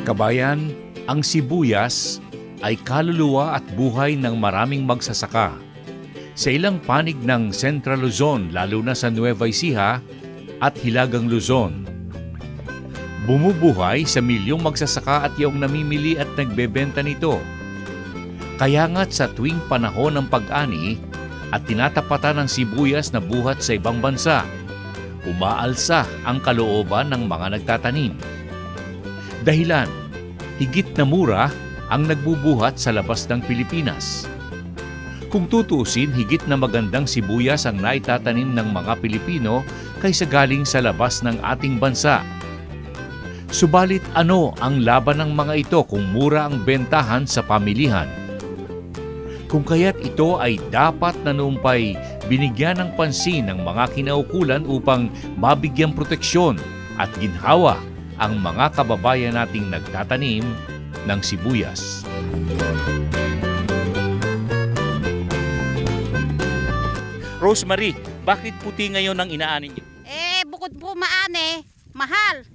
Kabayan, ang sibuyas ay kaluluwa at buhay ng maraming magsasaka. Sa ilang panig ng Central Luzon, lalo na sa Nueva Ecija at Hilagang Luzon. Bumubuhay sa milyong magsasaka at iyong namimili at nagbebenta nito. Kaya nga't sa tuwing panahon ng pag-ani at tinatapatan ng sibuyas na buhat sa ibang bansa, umaalsa ang kalooban ng mga nagtatanim. Dahilan, higit na mura ang nagbubuhat sa labas ng Pilipinas. Kung tutuusin, higit na magandang sibuyas ang naitatanim ng mga Pilipino kaysa galing sa labas ng ating bansa. Subalit ano ang laban ng mga ito kung mura ang bentahan sa pamilihan? Kung kaya't ito ay dapat na noong pa'y binigyan ng pansin ng mga kinaukulan upang mabigyang proteksyon at ginhawa ang mga kababayan nating nagtatanim ng sibuyas. Rosemary, bakit puti ngayon ang inaanin niyo? Bukod po maani, mahal.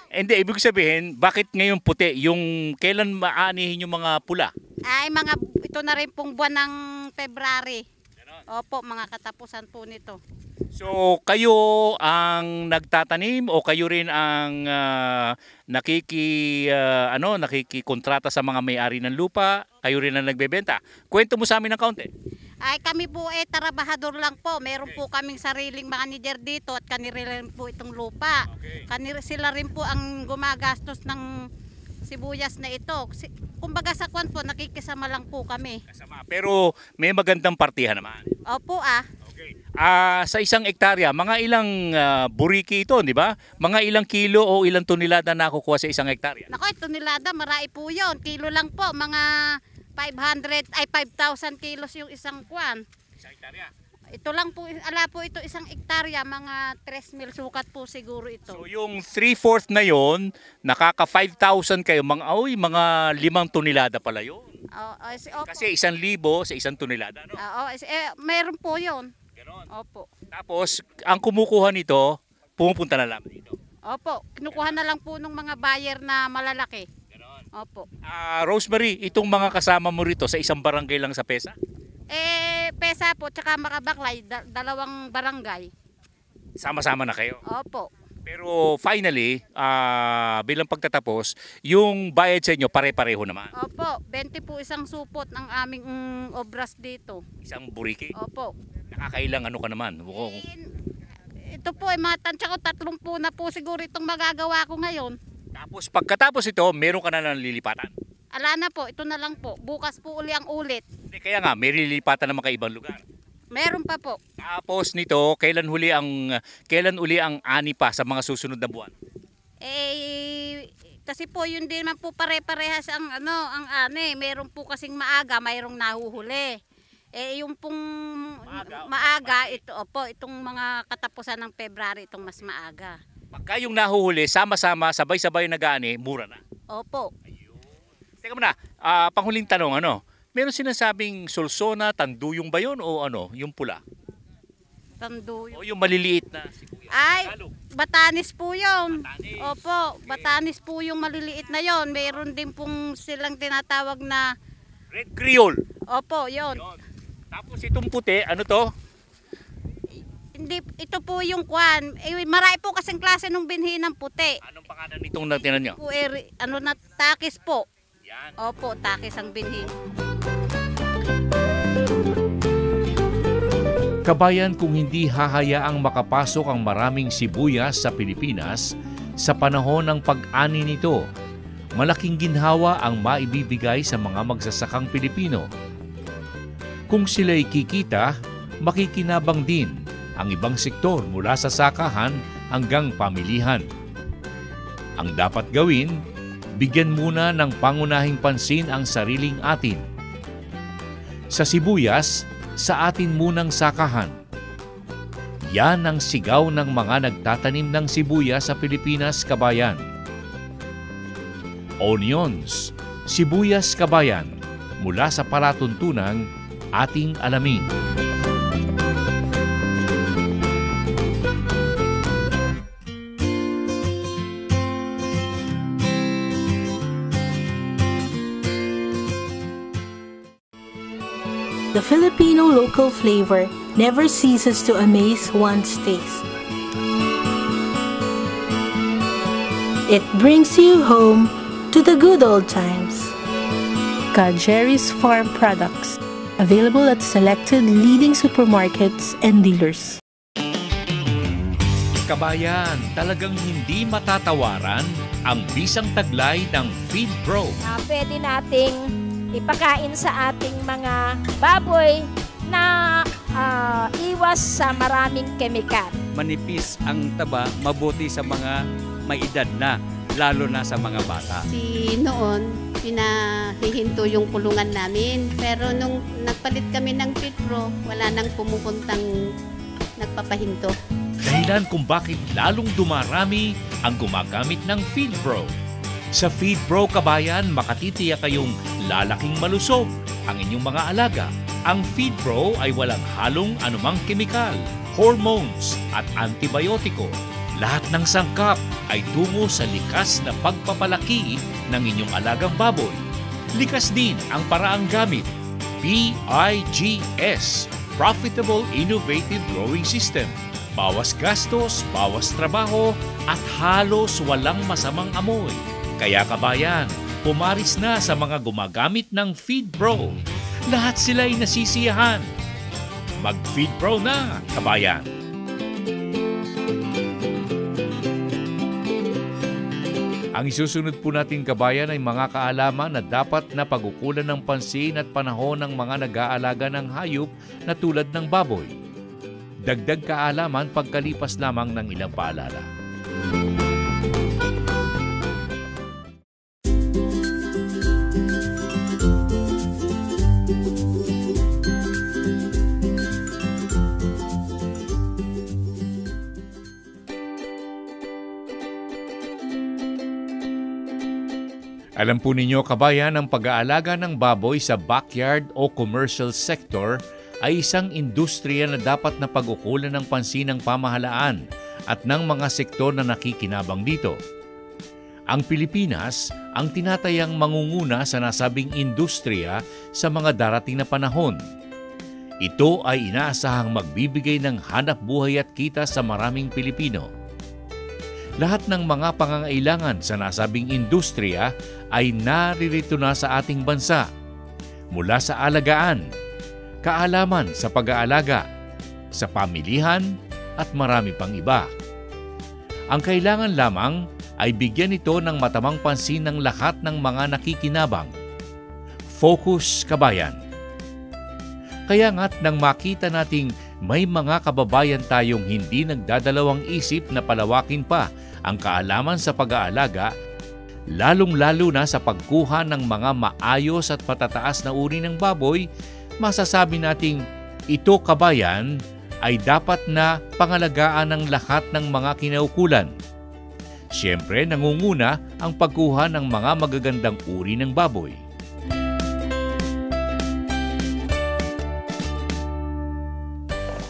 Hindi, ibig sabihin, bakit ngayon puti? Yung kailan maanihin yung mga pula? Ito na rin pong buwan ng February. Opo, mga katapusan po nito. So, kayo ang nagtatanim o kayo rin ang nakikikontrata sa mga may-ari ng lupa? Kayo rin ang nagbebenta? Kwento mo sa amin ng kaunti. Kami po trabahador lang po. Meron po kaming sariling manager dito at kanila rin po itong lupa. Sila rin po ang gumagastos ng sibuyas na ito. Kumbaga sa kwan po, nakikisama lang po kami. Pero may magandang partihan naman. Opo Okay. Sa isang ektarya, mga ilang buriki ito, di ba? Mga ilang kilo o ilang tonelada na nakukuha sa isang ektarya? Naku, tonelada, marami po yun. Kilo lang po, mga 5,000 kilos yung isang kwan. Isang ektarya? Ito lang po, po ito isang ektarya, mga 3,000 sukat po siguro ito. So yung 3/4 na yon, nakaka 5,000 kayo, mga 5 tonelada pala yun. Kasi 1,000 sa isang tonelada, no? Meron po yun. Ganon. Opo. Tapos, ang kumukuha nito, pumupunta na lang dito. Opo, kinukuha na lang po ng mga buyer na malalaki. Ganon. Opo. Rosemary, itong mga kasama mo rito sa isang barangay lang sa Pesa? Pesa po, tsaka Makabaklay, dalawang barangay. Sama-sama na kayo? Opo. Pero finally, bilang pagtatapos, yung bayad sa inyo pare-pareho naman? Opo, 20 po isang supot ng aming obras dito. Isang buriki? Opo. Nakakailang ano ka naman? Ito po ay mga tansya ko, 30 na po siguro itong magagawa ko ngayon. Tapos pagkatapos ito, meron ka na ng lilipatan? Ala na po, ito na lang po. Bukas po uli ang ulit. Hindi, kaya nga, may lilipatan naman kaibang lugar. Meron pa po. Tapos nito, kailan uli ang ani pa sa mga susunod na buwan? Kasi po yun din man po pare-parehas ang ani. Meron po kasing maaga, mayroong nahuhuli. Yung pong maaga itong mga katapusan ng February, itong mas maaga. Pagka yung nahuhuli, sama-sama, sabay-sabay nag-aani, mura na. Opo. Teka muna, panghuling tanong, meron sinasabing solsona, tanduyong ba yun o yung pula? Tanduyong. O yung maliliit na sibuyas? Batanis po yun. Batanis. Opo, okay. Batanis po yung maliliit na yon. Meron din pong silang tinatawag na Red Creole. Opo, yon. Tapos itong puti, ano to? Hindi, ito po yung kwan. Marami po kasing klase ng binhi ng puti. Anong pangalan nitong natinan nyo? Takis po. Yan. Opo, takis ang binhi. Kabayan, kung hindi hahayaang makapasok ang maraming sibuyas sa Pilipinas sa panahon ng pag-ani nito, malaking ginhawa ang maibibigay sa mga magsasakang Pilipino. Kung sila'y kikita, makikinabang din ang ibang sektor mula sa sakahan hanggang pamilihan. Ang dapat gawin, bigyan muna ng pangunahing pansin ang sariling atin. Sa sibuyas, sa atin munang sakahan. Yan ang sigaw ng mga nagtatanim ng sibuyas sa Pilipinas, kabayan. Onions, sibuyas, kabayan, mula sa palatuntunang ating alamin. the Filipino local flavor never ceases to amaze one's taste. It brings you home to the good old times. Ka Jerry's Farm Products, available at selected leading supermarkets and dealers. Kabayan, talagang hindi matatawaran ang bisang taglay ng Feed Pro. Pwede nating ipakain sa ating mga baboy na iwas sa maraming kemikal. Manipis ang taba, mabuti sa mga may edad na, lalo na sa mga bata. Noon, pinahihinto yung kulungan namin. Pero nung nagpalit kami ng Feed Pro, wala nang pumupuntang nagpapahinto. Dahilan kung bakit lalong dumarami ang gumagamit ng Feed Pro. Sa Feed Pro, kabayan, makatitiyak kayong lalaking malusog ang inyong mga alaga. Ang Feed Pro ay walang halong anumang kemikal, hormones at antibiotiko. Lahat ng sangkap ay tungo sa likas na pagpapalaki ng inyong alagang baboy. Likas din ang paraang gamit. PIGS, Profitable Innovative Growing System. Bawas gastos, bawas trabaho, at halos walang masamang amoy. Kaya kabayan, pumaris na sa mga gumagamit ng Feed Pro. Lahat sila'y nasisiyahan. Mag-Feed Pro na, kabayan! Ang isusunod po natin, kabayan, ay mga kaalaman na dapat na pag-ukulan ng pansin at panahon ng mga nag-aalaga ng hayop na tulad ng baboy. Dagdag kaalaman pagkalipas lamang ng ilang paalala. Alam po ninyo, kabayan, ang pag-aalaga ng baboy sa backyard o commercial sector ay isang industriya na dapat na pag-ukulan ng pansin ng pamahalaan at ng mga sektor na nakikinabang dito. Ang Pilipinas ang tinatayang mangunguna sa nasabing industriya sa mga darating na panahon. Ito ay inaasahang magbibigay ng hanap buhay at kita sa maraming Pilipino. Lahat ng mga pangangailangan sa nasabing industriya ay naririto na sa ating bansa. Mula sa alagaan, kaalaman sa pag-aalaga, sa pamilihan at marami pang iba. Ang kailangan lamang ay bigyan ito ng matamang pansin ng lahat ng mga nakikinabang. Focus, kabayan! Kaya nga't nang makita nating may mga kababayan tayong hindi nagdadalawang isip na palawakin pa ang kaalaman sa pag-aalaga, lalong-lalo na sa pagkuha ng mga maayos at patataas na uri ng baboy, masasabi nating ito, kabayan, ay dapat na pangalagaan ng lahat ng mga kinaukulan. Siyempre, nangunguna ang pagkuha ng mga magagandang uri ng baboy.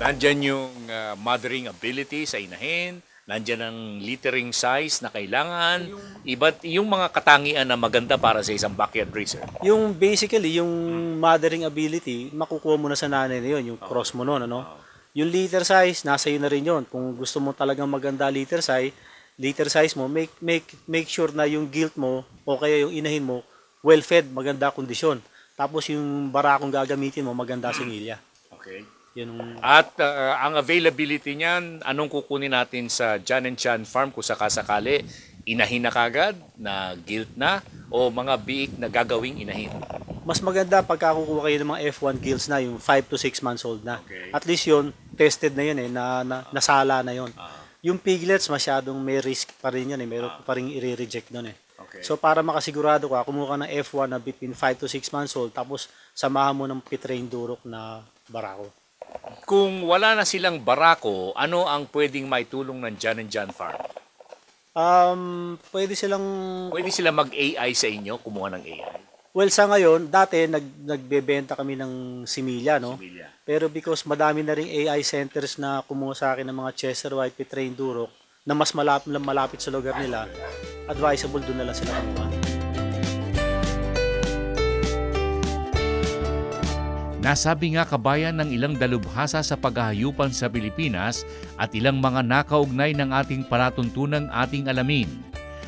Nandyan yung mothering ability sa inahin, nandyan ang littering size na kailangan, iba't yung mga katangian na maganda para sa isang backyard raiser. Yung basically, yung mothering ability, makukuha mo na sa nanay na yun, yung cross mo nun, ano? Yung litter size, nasa yun na rin yun. Kung gusto mo talagang maganda litter size mo, make sure na yung gilt mo o kaya yung inahin mo, well-fed, maganda kondisyon. Tapos yung barakong gagamitin mo, maganda singilya. Okay. At ang availability niyan, anong kukunin natin sa John & Chan Farm kung sakasakali? Inahin na kagad, na gilt na, o mga biik na gagawing inahin? Mas maganda pagka kukuha kayo ng mga F1 gilts na, yung 5 to 6 months old na. Okay. At least yun, tested na yun nasala na yun. Yung piglets, masyadong may risk pa rin yun meron pa rin i-reject doon Okay. So para makasigurado ka, kumuha ka ng F1 na between 5 to 6 months old, tapos samahan mo ng pitrain durok na barako. Kung wala na silang barako, ano ang pwedeng maitulong ng John & John Farm? Pwede silang mag-AI sa inyo, kumuha ng AI? Well, sa ngayon, dati nagbebenta kami ng similya, no? Similya. Pero because madami na ring AI centers na kumuha sa akin ng mga Chester White Pitrain Durok na mas malapit sa lugar nila, advisable doon na lang sila kumuha. Nasabi nga kabayan ng ilang dalubhasa sa paghahayupan sa Pilipinas at ilang mga nakaugnay ng ating palatuntunang ating alamin.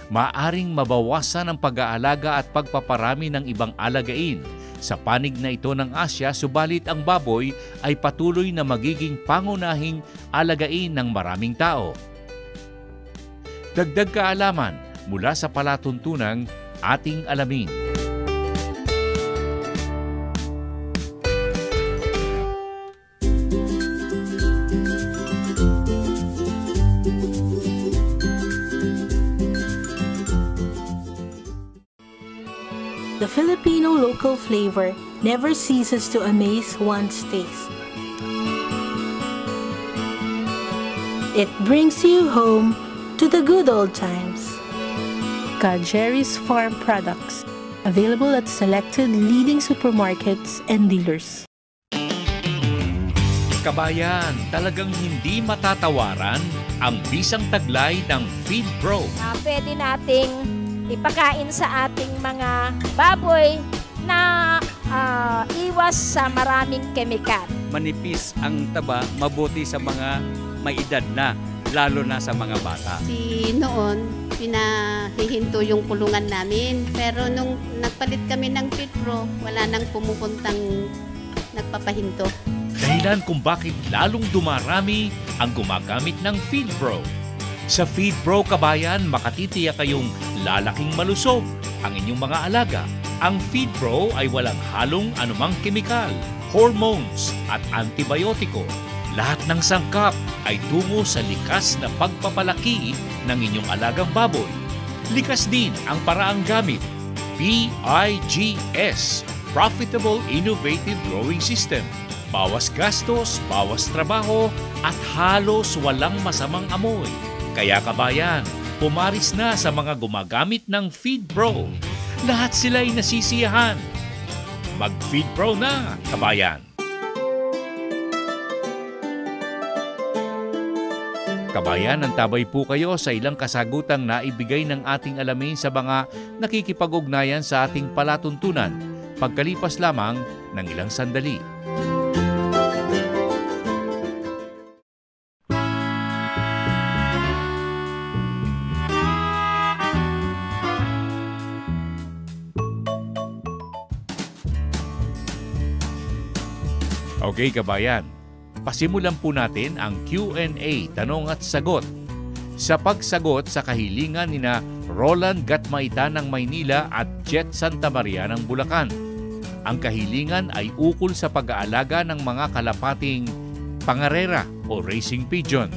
Maaring mabawasan ang pag-aalaga at pagpaparami ng ibang alagain sa panig na ito ng Asya, subalit ang baboy ay patuloy na magiging pangunahing alagain ng maraming tao. Dagdag kaalaman mula sa palatuntunang ating alamin. The Filipino local flavor never ceases to amaze one's taste. It brings you home to the good old times. Jerry's Farm Products, available at selected leading supermarkets and dealers. Kabayan, talagang hindi matatawaran ang bisang taglay ng Feed Pro. Pwede nating ipakain sa ating mga baboy na iwas sa maraming kemikal. Manipis ang taba, mabuti sa mga may edad na, lalo na sa mga bata. Noon, pinahihinto yung kulungan namin. Pero nung nagpalit kami ng Petro, wala nang pumupuntang nagpapahinto. Dahilan kung bakit lalong dumarami ang gumagamit ng Feed Pro. Sa Feed Pro, kabayan, makatitiyak kayong lalaking malusog ang inyong mga alaga. Ang Feed Pro ay walang halong anumang kemikal, hormones at antibiotiko. Lahat ng sangkap ay tungo sa likas na pagpapalaki ng inyong alagang baboy. Likas din ang paraang gamit. PIGS, Profitable Innovative Growing System. Bawas gastos, bawas trabaho at halos walang masamang amoy. Kaya kabayan, pumaris na sa mga gumagamit ng Feed Pro. Lahat sila ay nasisiyahan. Mag-Feed Pro na, kabayan! Kabayan, nantabay po kayo sa ilang kasagutang naibigay ng ating alamin sa mga nakikipag-ugnayan sa ating palatuntunan pagkalipas lamang ng ilang sandali. Okay kabayan, pasimulan po natin ang Q&A, tanong at sagot. Sa pagsagot sa kahilingan ni na Roland Gatmaita ng Maynila at Jet Santa Maria ng Bulacan. Ang kahilingan ay ukol sa pag-aalaga ng mga kalapating pangarera o racing pigeon.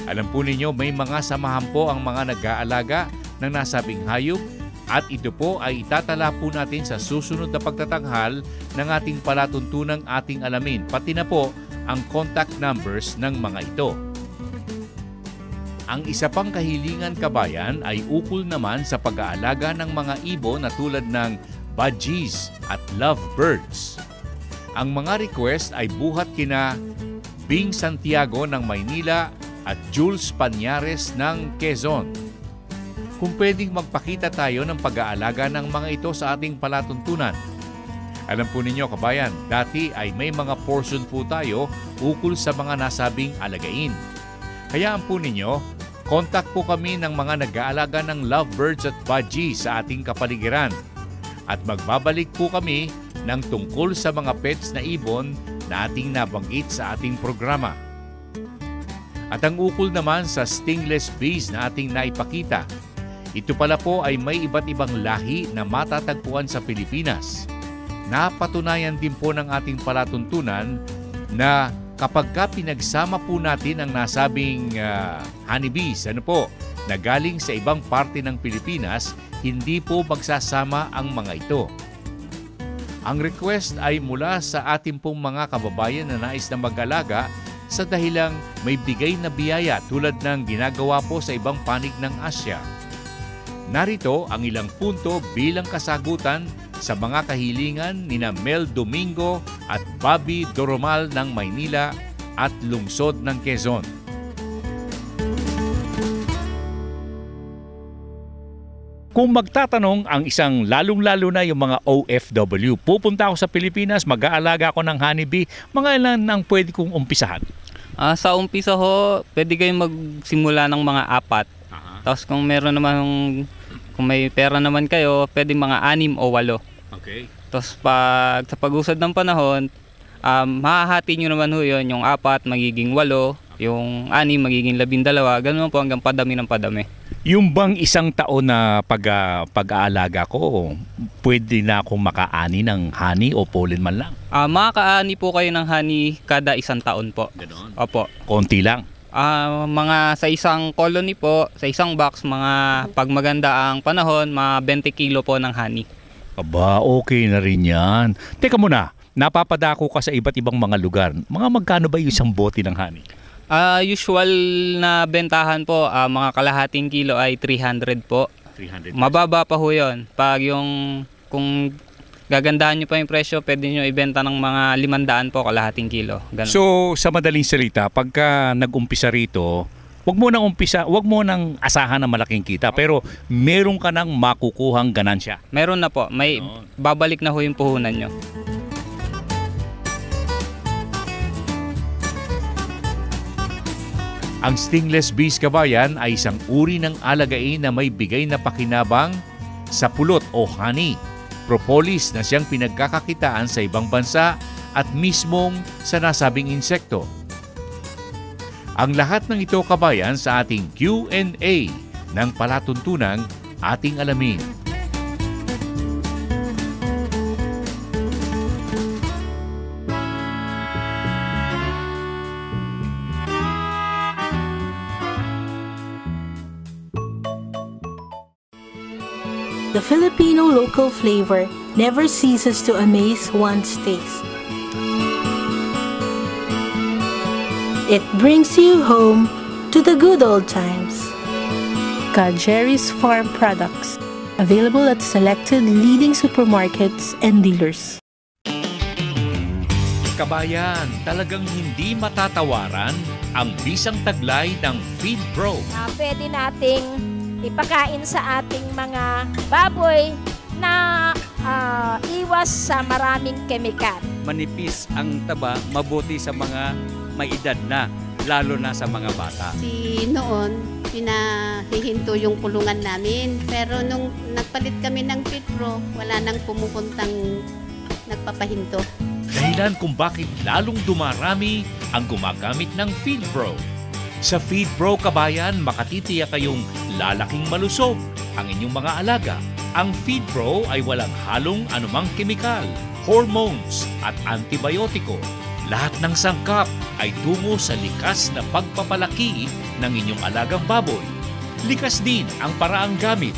Alam po ninyo, may mga samahan po ang mga nag-aalaga ng nasabing hayop at ito po ay itatala po natin sa susunod na pagtatanghal ng ating palatuntunang ating alamin, pati na po ang contact numbers ng mga ito. Ang isa pang kahilingan kabayan ay ukol naman sa pag-aalaga ng mga ibon na tulad ng budgies at lovebirds. Ang mga request ay buhat kina Bing Santiago ng Maynila at Jules Pañares ng Quezon. Kung pwedeng magpakita tayo ng pag-aalaga ng mga ito sa ating palatuntunan. Alam po ninyo kabayan, dati ay may mga portion po tayo ukol sa mga nasabing alagain. Hayaan po ninyo, contact po kami ng mga nag-aalaga ng lovebirds at budgies sa ating kapaligiran. At magbabalik po kami ng tungkol sa mga pets na ibon na ating nabanggit sa ating programa. At ang ukol naman sa stingless bees na ating naipakita, ito pala po ay may iba't ibang lahi na matatagpuan sa Pilipinas. Napatunayan din po ng ating palatuntunan na kapag pinagsama po natin ang nasabing honeybees, na galing sa ibang parte ng Pilipinas, hindi po magsasama ang mga ito. Ang request ay mula sa ating pong mga kababayan na nais na mag-alaga sa dahilang may bigay na biyaya tulad ng ginagawa po sa ibang panig ng Asya. Narito ang ilang punto bilang kasagutan sa mga kahilingan nina Mel Domingo at Bobby Doromal ng Maynila at lungsod ng Quezon. Kung magtatanong ang isang lalong-lalo na yung mga OFW, pupunta ako sa Pilipinas, mag-aalaga ako ng honeybee, mga ilan ang pwede kong umpisahan? Sa umpisa ho, pwede kayong magsimula ng mga 4. Tapos kung meron naman, kung may pera naman kayo, pwede mga 6 o 8. Okay. Tapos sa pag-usad ng panahon, mahahati nyo naman ho yun, yung 4 magiging 8, yung 6 magiging 12, ganun po hanggang padami ng padami. Yung bang isang taon na pag-aalaga ko, pwede na akong makaani ng honey o pollen man lang? Makakaani po kayo ng honey kada 1 taon po. Ganon? Opo. Konti lang? Mga sa isang colony po, sa isang box, mga pag maganda ang panahon, mga 20 kilo po ng honey. Aba, okay na rin yan. Teka muna, napapadako ka sa iba't ibang mga lugar. Mga magkano ba yung isang bote ng honey? Usual na bentahan po, mga kalahating kilo ay 300 po. 300. Mababa pa ho yun. Kung gagandahan nyo pa yung presyo, pwede nyo ibenta ng mga 500 po kalahating kilo. Ganun. So, sa madaling salita, pagka nag-umpisa rito, wag mo nang asahan ng malaking kita, pero meron ka nang makukuhang ganansya. Meron na po. May babalik na ho yung puhunan nyo. Ang stingless bees, kabayan, ay isang uri ng alagain na may bigay na pakinabang sa pulot o honey, propolis na siyang pinagkakakitaan sa ibang bansa at mismong sa nasabing insekto. Ang lahat ng ito, kabayan, sa ating Q&A ng palatuntunang ating alamin. The Filipino local flavor never ceases to amaze one's taste. It brings you home to the good old times. Jerry's Farm Products, available at selected leading supermarkets and dealers. Kabayan, talagang hindi matatawaran ang bisang taglay ng Feed Pro. Pwede nating ipakain sa ating mga baboy na iwas sa maraming kemikal. Manipis ang taba, mabuti sa mga may edad na, lalo na sa mga bata. Noon, pinahihinto yung kulungan namin. Pero nung nagpalit kami ng Feed Pro, wala nang pumupuntang nagpapahinto. Dahilan kung bakit lalong dumarami ang gumagamit ng Feed Pro. Sa Feed Pro, kabayan, makatitiyak kayong lalaking malusog ang inyong mga alaga. Ang Feed Pro ay walang halong anumang kemikal, hormones at antibiotiko. Lahat ng sangkap ay tungo sa likas na pagpapalaki ng inyong alagang baboy. Likas din ang paraang gamit.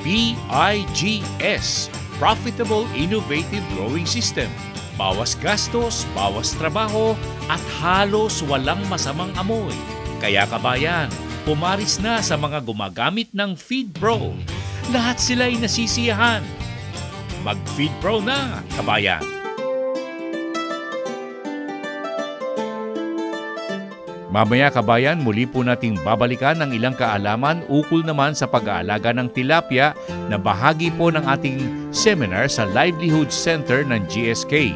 PIGS, Profitable Innovative Growing System. Bawas gastos, bawas trabaho at halos walang masamang amoy. Kaya, kabayan, pumaris na sa mga gumagamit ng Feed Pro. Lahat sila ay nasisiyahan. Mag-Feed Pro na, kabayan! Mamaya, kabayan, muli po nating babalikan ng ilang kaalaman ukol naman sa pag-aalaga ng tilapia na bahagi po ng ating seminar sa Livelihood Center ng GSK.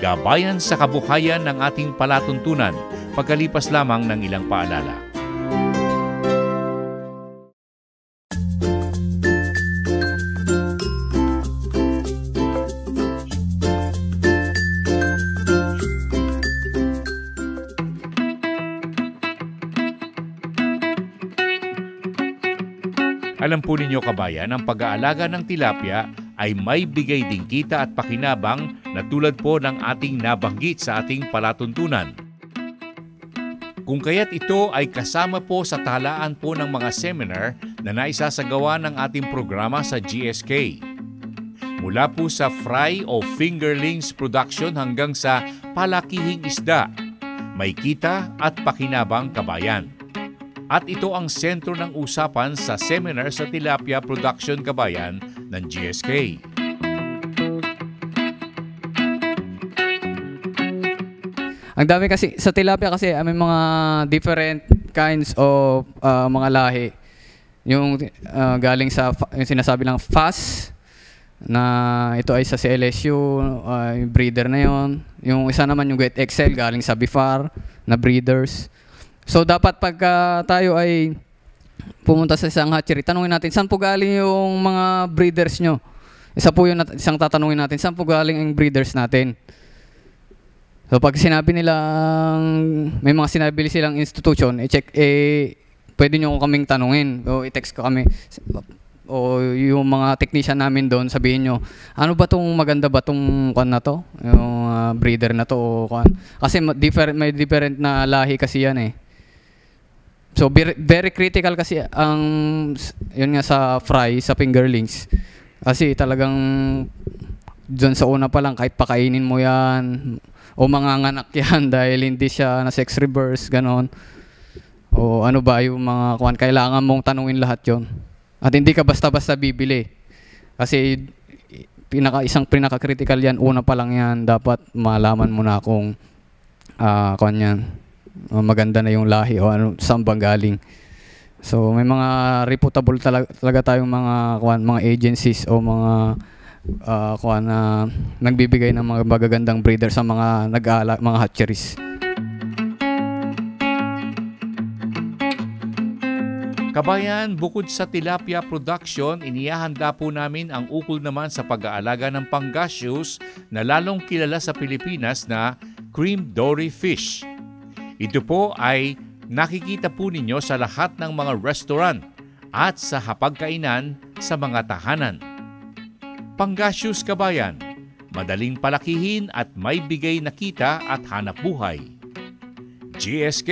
Gabayan sa kabuhayan ng ating palatuntunan, pagkalipas lamang ng ilang paalala. Alam po ninyo, kabayan, ang pag-aalaga ng tilapia ay may bigay ding kita at pakinabang na tulad po ng ating nabanggit sa ating palatuntunan. Kung kaya't ito ay kasama po sa talaan po ng mga seminar na naisasagawa ng ating programa sa GSK. Mula po sa fry o fingerlings production hanggang sa palakihing isda, may kita at pakinabang, kabayan. At ito ang sentro ng usapan sa seminar sa tilapia production, kabayan, ng GSK. Ang dami kasi sa tilapia kasi may mga different kinds of mga lahi. Yung galing sa yung sinasabi lang FAS na ito ay sa CLSU, yung breeder na yon. Yung isa naman yung Get Excel galing sa BIFAR na breeders. So dapat pagka tayo ay pumunta sa isang hatchery, tanungin natin saan po galing yung mga breeders nyo. Isa po yung isang tatanungin natin, saan po galing ang breeders natin. So pag sinabi nilang may mga sinabi silang institution, i-check, pwede nyo kaming tanungin o i-text ko kami. O yung mga technician namin doon, sabihin nyo, ano ba tong maganda ba tong kan na to? Yung breeder na to o kan? Kasi may different na lahi kasi yan eh. So very critical kasi ang yun nga sa fry, sa fingerlings. Kasi talagang dyan sa una pa lang kahit pakainin mo yan o manganganak yan dahil hindi siya na sex reverse ganon. O ano ba yung mga kuan, kailangan mong tanungin lahat yon. At hindi ka basta-basta bibili. Kasi isang pinaka-critical yan, una pa lang yan, dapat malaman mo na kung kuan yan, maganda na yung lahi o ano, saan bang galing. So may mga reputable talaga tayong mga kuan, mga agencies o mga kuan na nagbibigay ng mga magagandang breeder sa mga mga hatcheries. Kabayan, bukod sa tilapia production, inihahanda po namin ang ukol naman sa pag-aalaga ng pangasius na lalong kilala sa Pilipinas na cream dory fish. Ito po ay nakikita po ninyo sa lahat ng mga restaurant at sa hapagkainan sa mga tahanan. Pangasius, kabayan, madaling palakihin at may bigay na kita at hanap buhay. GSK,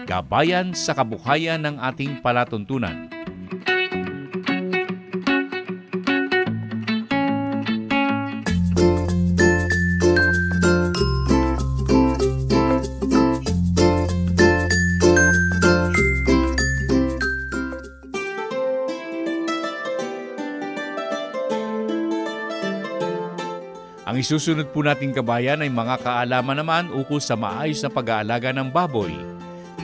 gabayan sa kabuhayan ng ating palatuntunan. Ang isusunod po nating kabayan ay mga kaalaman naman ukol sa maayos na pag-aalaga ng baboy,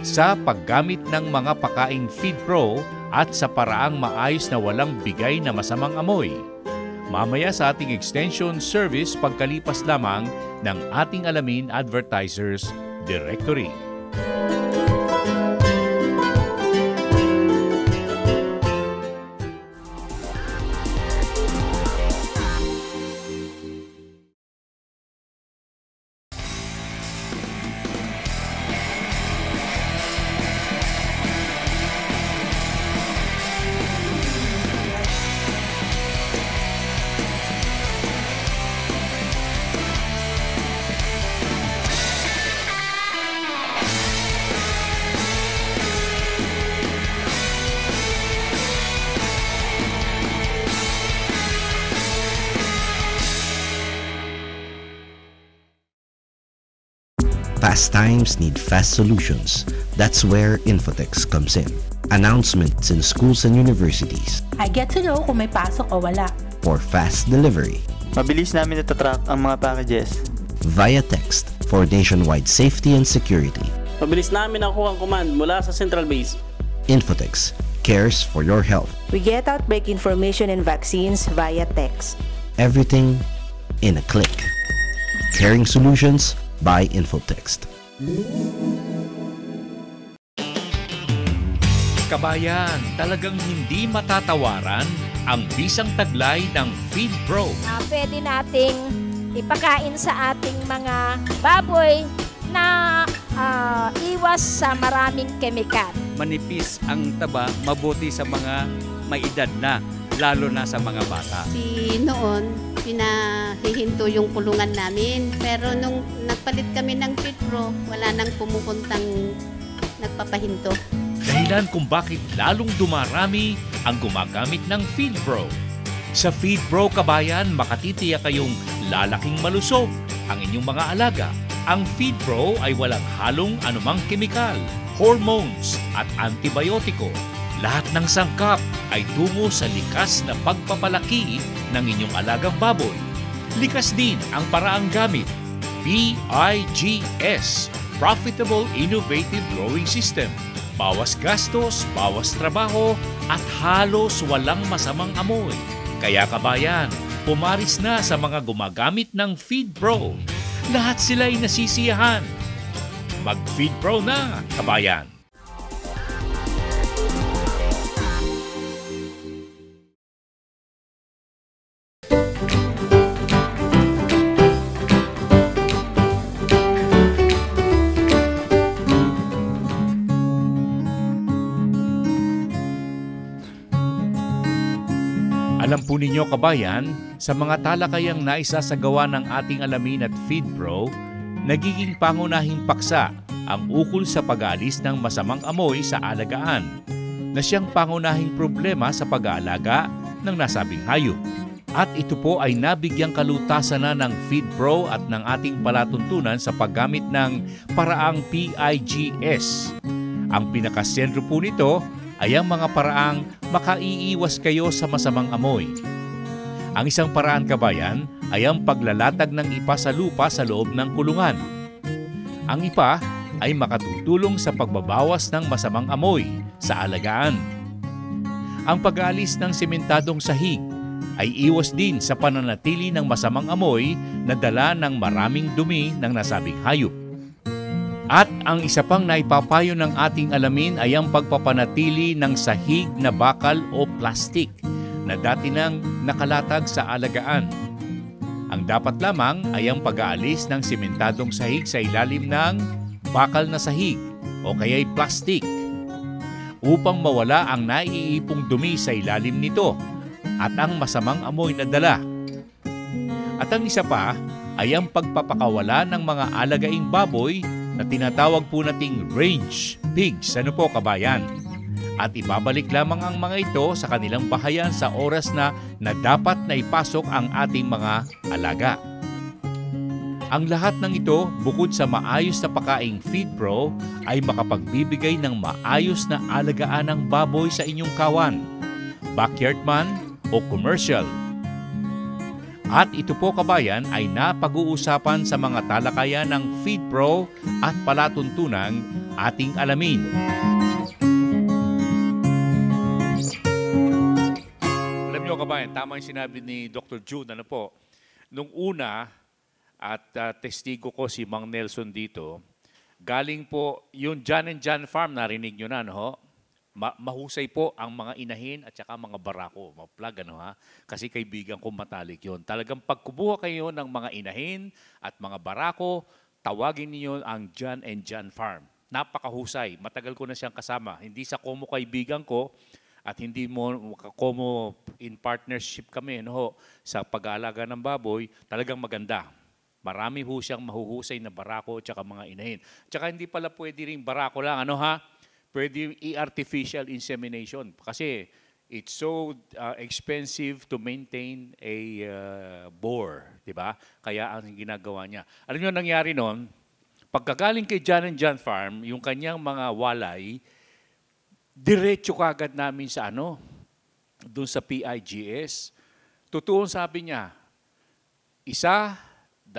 sa paggamit ng mga pakaing Feed Pro at sa paraang maayos na walang bigay na masamang amoy. Mamaya sa ating extension service pagkalipas lamang ng ating alamin Advertisers Directory. Fast times need fast solutions. That's where Infotex comes in. Announcements in schools and universities. I get to know kung may pasok o wala. For fast delivery. Mabilis namin natatrack ang mga packages. Via text for nationwide safety and security. Mabilis namin nakuha ang command mula sa central base. Infotex cares for your health. We get outbreak information and vaccines via text. Everything in a click. Caring solutions by Infotext. Kabayan, talagang hindi matatawaran ang bisang taglay ng Feed Pro. Pwede nating ipakain sa ating mga baboy na iwas sa maraming kemikal. Manipis ang taba, mabuti sa mga may edad na, lalo na sa mga bata. Noon, pinahihinto yung kulungan namin. Pero nung nagpalit kami ng Feed Pro, wala nang pumupuntang nagpapahinto. Dahilan kung bakit lalong dumarami ang gumagamit ng Feed Pro. Sa Feed Pro, kabayan, makatitiyak kayong lalaking malusog ang inyong mga alaga. Ang Feed Pro ay walang halong anumang kemikal, hormones at antibiotiko. Lahat ng sangkap ay tungo sa likas na pagpapalaki ng inyong alagang baboy. Likas din ang paraang gamit. BIGS, profitable, innovative growing system. Bawas gastos, bawas trabaho, at halos walang masamang amoy. Kaya kabayan, pumaris na sa mga gumagamit ng FeedPro. Lahat sila ay nasisiyahan. Mag-FeedPro na, kabayan! Alam po ninyo kabayan, sa mga talakayang naisasagawa ng ating alamin at FeedPro, nagiging pangunahing paksa ang ukol sa pag-aalis ng masamang amoy sa alagaan, na siyang pangunahing problema sa pag-aalaga ng nasabing hayop. At ito po ay nabigyang kalutasan na ng FeedPro at ng ating palatuntunan sa paggamit ng paraang PIGS. Ang pinakasentro po nito ay ang mga paraang makaiiwas kayo sa masamang amoy. Ang isang paraan kabayan ay ang paglalatag ng ipa sa lupa sa loob ng kulungan. Ang ipa ay makatutulong sa pagbabawas ng masamang amoy sa alagaan. Ang pag-aalis ng sementadong sahig ay iwas din sa pananatili ng masamang amoy na dala ng maraming dumi ng nasabing hayop. At ang isa pang naipapayo ng ating alamin ay ang pagpapanatili ng sahig na bakal o plastik na dati nang nakalatag sa alagaan. Ang dapat lamang ay ang pag-aalis ng sementadong sahig sa ilalim ng bakal na sahig o kaya'y plastik upang mawala ang naiipong dumi sa ilalim nito at ang masamang amoy na dala. At ang isa pa ay ang pagpapakawala ng mga alagaing baboy na tinatawag po nating range pigs. Ano po kabayan? At ibabalik lamang ang mga ito sa kanilang bahayan sa oras na dapat na ipasok ang ating mga alaga. Ang lahat ng ito, bukod sa maayos na pakaing FeedPro, ay makapagbibigay ng maayos na alagaan ng baboy sa inyong kawan, backyard man o commercial. At ito po kabayan ay napag-uusapan sa mga talakayan ng FeedPro at palatuntunang ating alamin. Alam nyo kabayan, tama yung sinabi ni Dr. June, ano po, nung una at testigo ko si Mang Nelson dito, galing po yung John and John Farm, narinig nyo na, no? Mahusay po ang mga inahin at saka mga barako. Maplag, ano ha? Kasi kaibigan ko matalik yon. Talagang pagkubuha kayo ng mga inahin at mga barako, tawagin niyo ang John and John Farm. Napakahusay. Matagal ko na siyang kasama. Hindi sa komo kaibigan ko at hindi mo komo in partnership kami no, sa pag-aalaga ng baboy. Talagang maganda. Marami ho siyang mahuhusay na barako at saka mga inahin. Tsaka hindi pala pwede rin barako lang. Ano ha? Pwede artificial insemination kasi it's so expensive to maintain a boar, di ba? Kaya ang ginagawa niya. Alam niyo nangyari noon, pagkagaling kay John and John Farm, yung kanyang mga walay, diretso kagad namin sa doon sa PIGS. Totoo sabi niya, 1, 2, 3,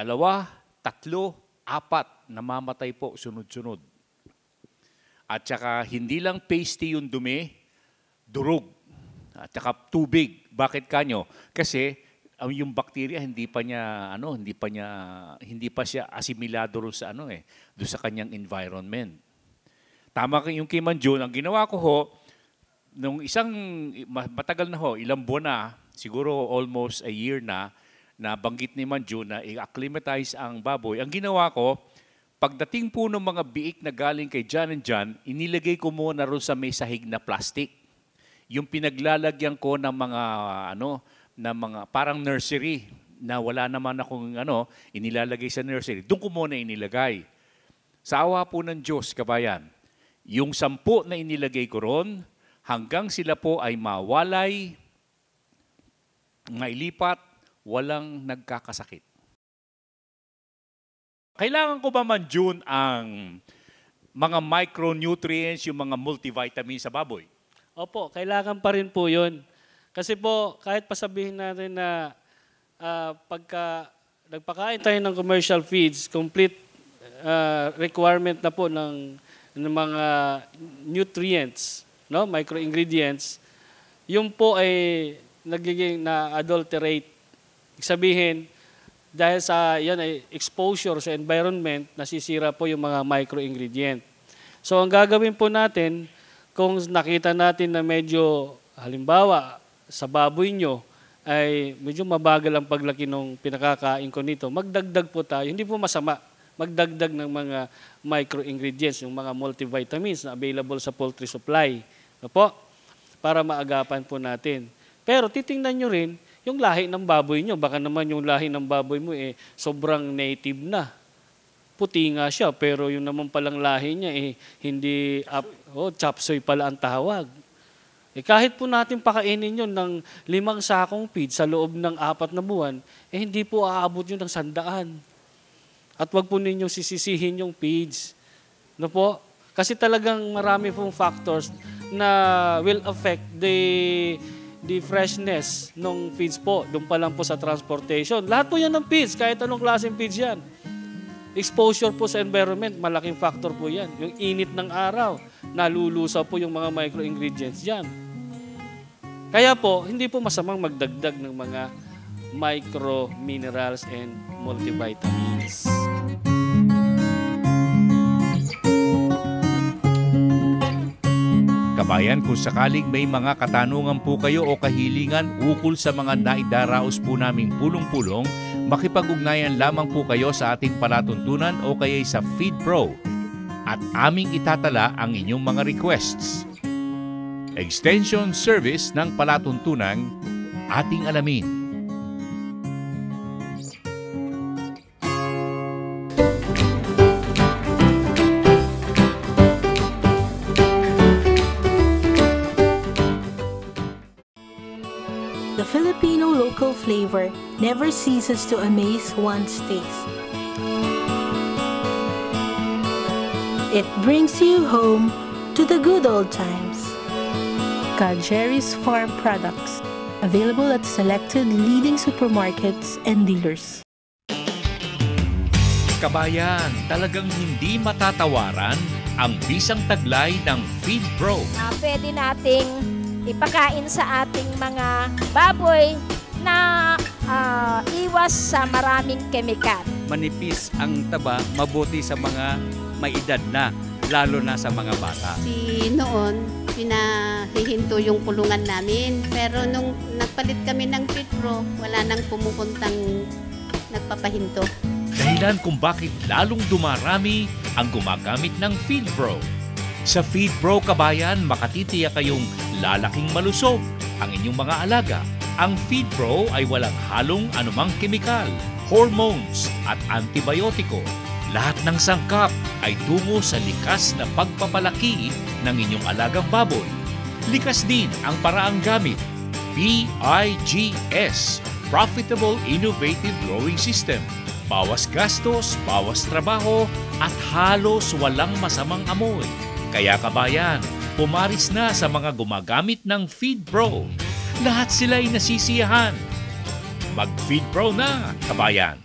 4 namamatay po sunod-sunod. At saka hindi lang pasty yung dumi, durog. At saka tubig. Bakit kanyo? Kasi yung bakterya hindi pa siya asimilado ron sa doon sa kanyang environment. Tama yung kay Manjun, ang ginawa ko ho, nung matagal na ho, ilang buwan na, siguro almost a year na banggit ni Manjun na i-acclimatize ang baboy. Ang ginawa ko, pagdating po ng mga biik na galing kay John and John, inilagay ko muna ron sa may sahig na plastic. Yung pinaglalagyan ko ng mga parang nursery na wala naman akong inilalagay sa nursery. Doon ko muna inilagay. Sa awa po ng Diyos, kabayan, yung 10 na inilagay ko ron, hanggang sila po ay mawalay, mailipat, walang nagkakasakit. Kailangan ko ba man, June, ang mga micronutrients, yung mga multivitamins sa baboy? Opo, kailangan pa rin po yun. Kasi po, kahit pasabihin natin na pagka nagpakain tayo ng commercial feeds, complete requirement na po ng mga nutrients, no, microingredients, yun po ay nagiging na-adulterate. Ibig sabihin, dahil sa yan ay exposure sa environment, nasisira po yung mga microingredient. So ang gagawin po natin, kung nakita natin na medyo, halimbawa, sa baboy nyo, ay medyo mabagal ang paglaki ng pinakakain ko nito, magdagdag po tayo. Hindi po masama magdagdag ng mga microingredients, yung mga multivitamins na available sa poultry supply. No po? Para maagapan po natin. Pero titingnan nyo rin yung lahi ng baboy nyo. Baka naman yung lahi ng baboy mo sobrang native na. Puti nga siya, pero yung naman palang lahi niya hindi, chop suey pala ang tawag. Kahit po natin pakainin yun ng 5 sakong feed sa loob ng 4 na buwan, hindi po aabot yun ng 100. At wag po ninyong sisisihin yung feeds. No po? Kasi talagang marami pong factors na will affect the freshness ng feeds po. Doon pa lang po sa transportation. Lahat po yan ng feeds, kahit anong klaseng feeds yan. Exposure po sa environment, malaking factor po yan. Yung init ng araw, nalulusaw po yung mga microingredients dyan. Kaya po, hindi po masamang magdagdag ng mga micro minerals and multivitamins. Kabayan, kung sakaling may mga katanungan po kayo o kahilingan ukol sa mga naidaraos po naming pulong-pulong, makipag-ugnayan lamang po kayo sa ating palatuntunan o kaya sa FeedPro at aming itatala ang inyong mga requests. Extension service ng palatuntunan, ating alamin. The Filipino local flavor never ceases to amaze one's taste. It brings you home to the good old times. Jerry's Farm Products, available at selected leading supermarkets and dealers. Kabayan, talagang hindi matatawaran ang bisang taglay ng FeedPro. Pwede nating ipakain sa ating mga baboy na iwas sa maraming kemikal. Manipis ang taba, mabuti sa mga may edad na, lalo na sa mga bata. Noon, pinahihinto yung kulungan namin. Pero nung nagpalit kami ng FeedPro, wala nang pumupuntang nagpapahinto. Dahilan kung bakit lalong dumarami ang gumagamit ng FeedPro. Sa FeedPro, kabayan, makatitiyak kayong lalaking malusog ang inyong mga alaga. Ang FeedPro ay walang halong anumang kemikal, hormones at antibiotiko. Lahat ng sangkap ay tungo sa likas na pagpapalaki ng inyong alagang baboy. Likas din ang paraang gamit. PIGS, Profitable Innovative Growing System. Bawas gastos, bawas trabaho, at halos walang masamang amoy. Kaya kabayan, pumaris na sa mga gumagamit ng FeedPro. Lahat sila'y nasisiyahan. Mag-FeedPro na, kabayan!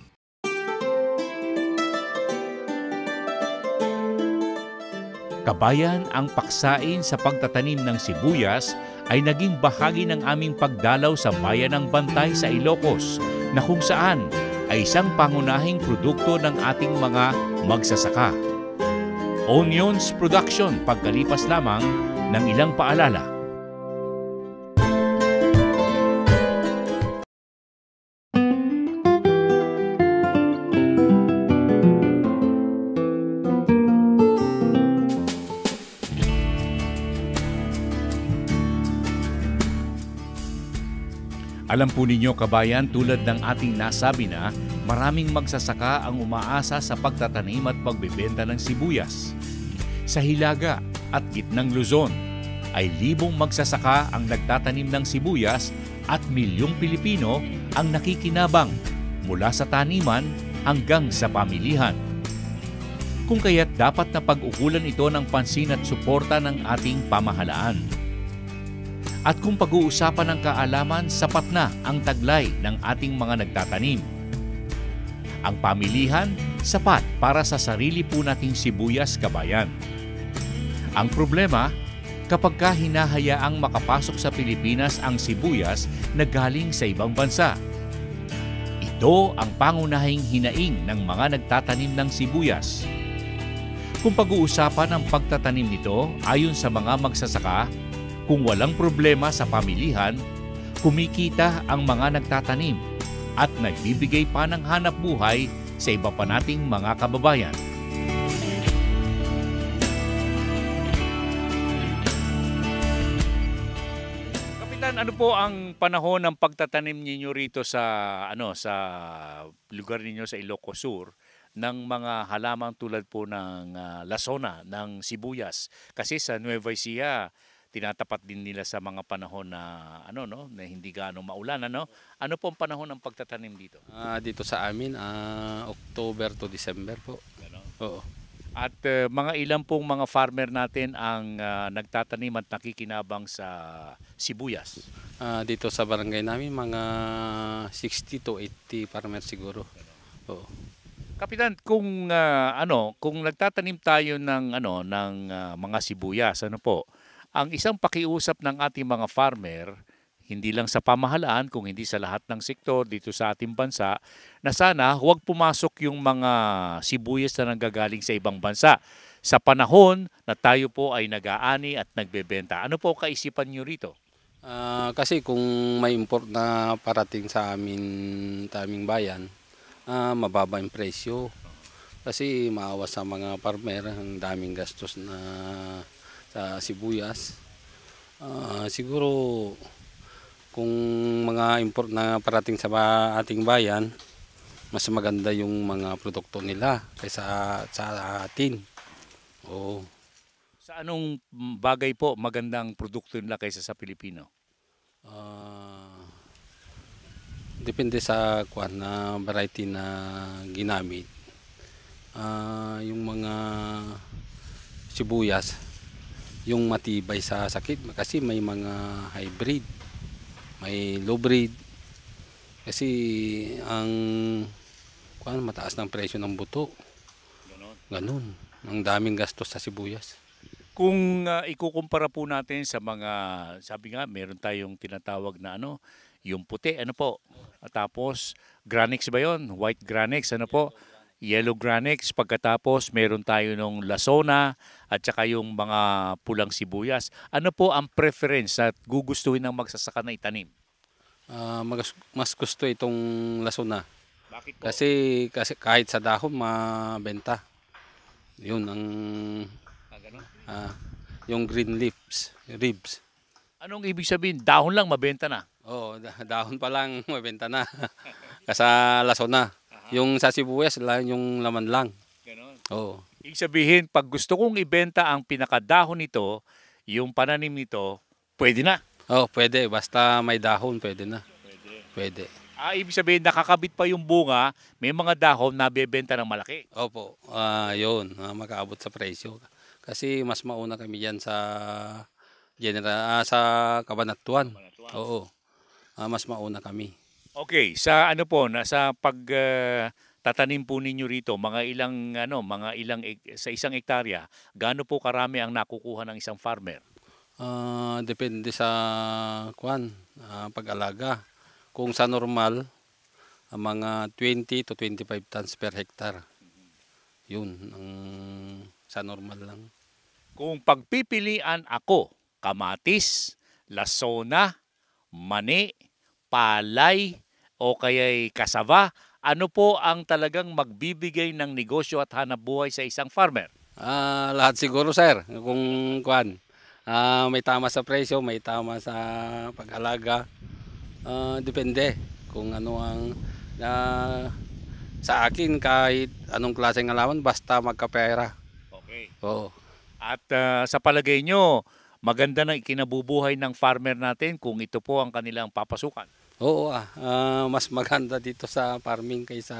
Kabayan, ang paksain sa pagtatanim ng sibuyas ay naging bahagi ng aming pagdalaw sa bayan ng Bantay sa Ilocos, na kung saan ay isang pangunahing produkto ng ating mga magsasaka. Onions Production, pagkalipas lamang ng ilang paalala. Alam po ninyo kabayan, tulad ng ating nasabi na, maraming magsasaka ang umaasa sa pagtatanim at pagbebenta ng sibuyas. Sa Hilaga at gitnang Luzon ay libong magsasaka ang nagtatanim ng sibuyas at milyong Pilipino ang nakikinabang mula sa taniman hanggang sa pamilihan. Kung kaya't dapat na pag-ukulan ito ng pansin at suporta ng ating pamahalaan. At kung pag-uusapan ng kaalaman, sapat na ang taglay ng ating mga nagtatanim. Ang pamilihan, sapat para sa sarili po nating sibuyas, kabayan. Ang problema, kapag hinahayaang makapasok sa Pilipinas ang sibuyas na galing sa ibang bansa. Ito ang pangunahing hinaing ng mga nagtatanim ng sibuyas. Kung pag-uusapan ang pagtatanim nito ayon sa mga magsasaka, kung walang problema sa pamilihan, kumikita ang mga nagtatanim at nagbibigay pa ng hanap buhay sa iba pa nating mga kababayan. Ano po ang panahon ng pagtatanim ninyo rito sa sa lugar ninyo sa Ilocos Sur ng mga halaman tulad po ng lasona, ng sibuyas? Kasi sa Nueva Ecija tinatapat din nila sa mga panahon na na hindi gaano maulan, Ano po ang panahon ng pagtatanim dito? Dito sa amin October to December po. Oo. At mga ilan pong mga farmer natin ang nagtatanim at nakikinabang sa sibuyas? Dito sa barangay namin mga 60 to 80 farmer siguro. Oo. Kapitan, kung kung nagtatanim tayo ng mga sibuyas, ang isang pakiusap ng ating mga farmer, hindi lang sa pamahalaan, kung hindi sa lahat ng sektor dito sa ating bansa, na sana huwag pumasok yung mga sibuyas na nanggagaling sa ibang bansa sa panahon na tayo po ay nag-aani at nagbebenta. Ano po kaisipan nyo rito? Kasi kung may import na parating sa aming bayan, mababa yung presyo. Kasi maawa sa mga farmer, ang daming gastos na sa sibuyas. Siguro kung mga import na parating sa ating bayan, mas maganda yung mga produkto nila kaysa sa atin. Oo. Sa anong bagay po magandang produkto nila kaysa sa Pilipino? Depende sa na variety na ginamit. Yung mga sibuyas, yung matibay sa sakit kasi may mga hybrid. May low breed kasi ang mataas ng presyo ng buto. Ganun. Ang daming gastos sa sibuyas. Kung ikukumpara po natin sa mga, sabi nga, meron tayong tinatawag na yung puti, Tapos, Granix ba yun? White Granix, Yellow Granix. Pagkatapos, meron tayo nung lasona at saka yung mga pulang sibuyas. Ano po ang preference at gugustuhin ng magsasaka na itanim? Mas gusto itong lasona. Bakit po? Kasi kahit sa dahon, mabenta. Yun ang yung green ribs. Anong ibig sabihin? Dahon lang mabenta na? Oo, dahon pa lang mabenta na. Kasa lasona. Yung sa sibuyas, yung laman lang. Ganon. Oo. Ibig sabihin, pag gusto kong ibenta ang pinakadahon nito, yung pananim nito, pwede na? Oo, pwede. Basta may dahon, pwede na. Pwede. Ibig sabihin, nakakabit pa yung bunga, may mga dahon na bebenta ng malaki. Opo, yun, makaabot sa presyo. Kasi mas mauna kami dyan sa sa Cabanatuan. Oo, mas mauna kami. Okay, sa sa pagtatanim po ninyo rito, mga ilang sa isang hektarya, gaano po karami ang nakukuha ng isang farmer? Depende sa pag-alaga. Kung sa normal, mga 20 to 25 tons per hectare. Yun, sa normal lang. Kung pagpipilian ako, kamatis, lasona, mani, palay, o kaya'y kasaba, ano po ang talagang magbibigay ng negosyo at hanap buhay sa isang farmer? Lahat siguro, sir. Kung may tama sa presyo, may tama sa pag-alaga. Depende kung ano ang sa akin, kahit anong klaseng halaman, basta magkapera. Okay. Oo. At sa palagay nyo, maganda na ikinabubuhay ng farmer natin kung ito po ang kanilang papasukan? Oo, mas maganda dito sa farming kaysa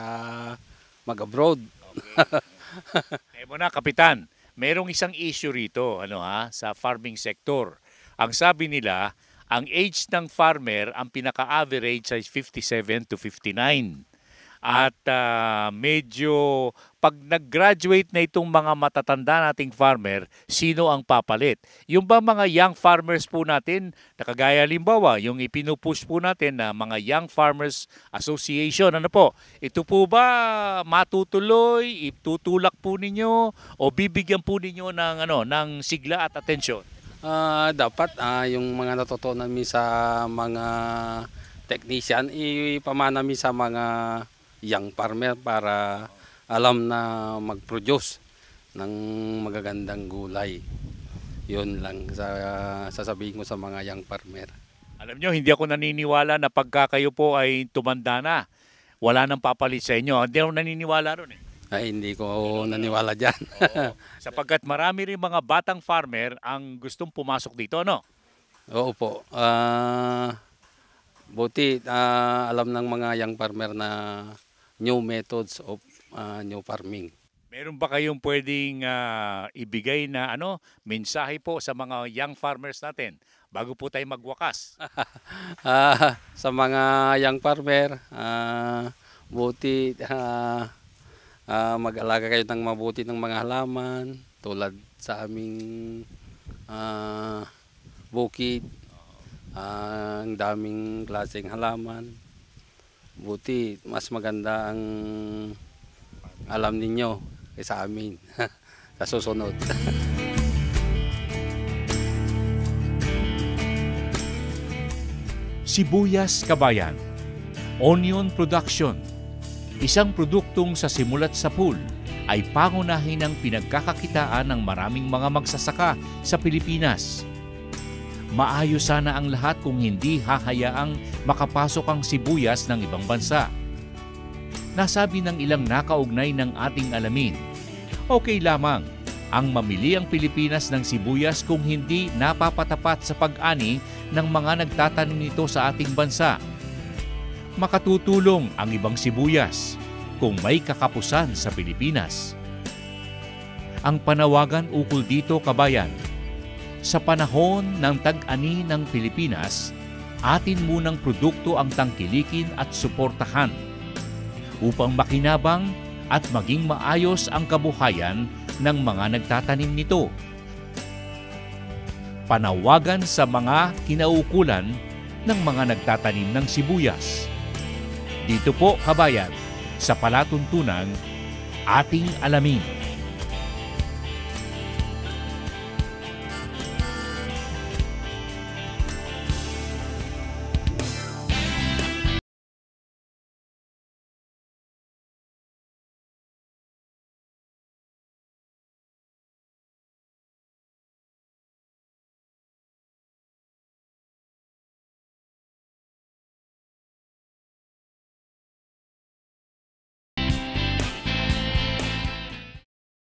mag-abroad. Okay. Mo na, Kapitan, merong isang issue rito sa farming sector. Ang sabi nila, ang age ng farmer, ang pinaka-average ay 57 to 59. At medyo pag nag-graduate na itong mga matatanda nating farmer, sino ang papalit? Yung ba mga young farmers po natin, nakagaya limbawa, yung ipinupush po natin na mga Young Farmers Association, ano po? Ito po ba matutuloy, itutulak po ninyo o bibigyan po ninyo ng sigla at atensyon? Dapat yung mga natutunan mi sa mga technician, ipamana mi sa mga young farmer para alam na mag-produce ng magagandang gulay. Yun lang sasabihin ko sa mga young farmer. Alam nyo, hindi ako naniniwala na pagka kayo po ay tumanda na, wala nang papalit sa inyo. Hindi ako naniniwala ron eh. Ay, hindi ko naniwala dyan. Sapagkat marami rin mga batang farmer ang gustong pumasok dito, no? Oo po. Buti alam ng mga young farmer na new methods of new farming. Meron ba kayong pwedeng ibigay na mensahe po sa mga young farmers natin bago po tayo magwakas? Sa mga young farmer, buti mag-alaga kayo ng mabuti ng mga halaman tulad sa aming bukid. Ang daming klaseng halaman. Buti mas maganda ang alam ninyo kaysa amin sa susunod. Sibuyas Kabayan, Onion Production, isang produktong sa simulat sa pool ay pangunahin ng pinagkakakitaan ng maraming mga magsasaka sa Pilipinas. Maayos sana ang lahat kung hindi hahayaang makapasok ang sibuyas ng ibang bansa. Nasabi ng ilang nakaugnay ng ating alamin, okay lamang ang mamili ang Pilipinas ng sibuyas kung hindi napapatapat sa pag-ani ng mga nagtatanim nito sa ating bansa. Makatutulong ang ibang sibuyas kung may kakapusan sa Pilipinas. Ang panawagan ukol dito, kabayan, sa panahon ng tag-ani ng Pilipinas, atin munang produkto ang tangkilikin at suportahan upang makinabang at maging maayos ang kabuhayan ng mga nagtatanim nito. Panawagan sa mga kinaukulan ng mga nagtatanim ng sibuyas. Dito po, kabayan, sa palatuntunang ating alamin.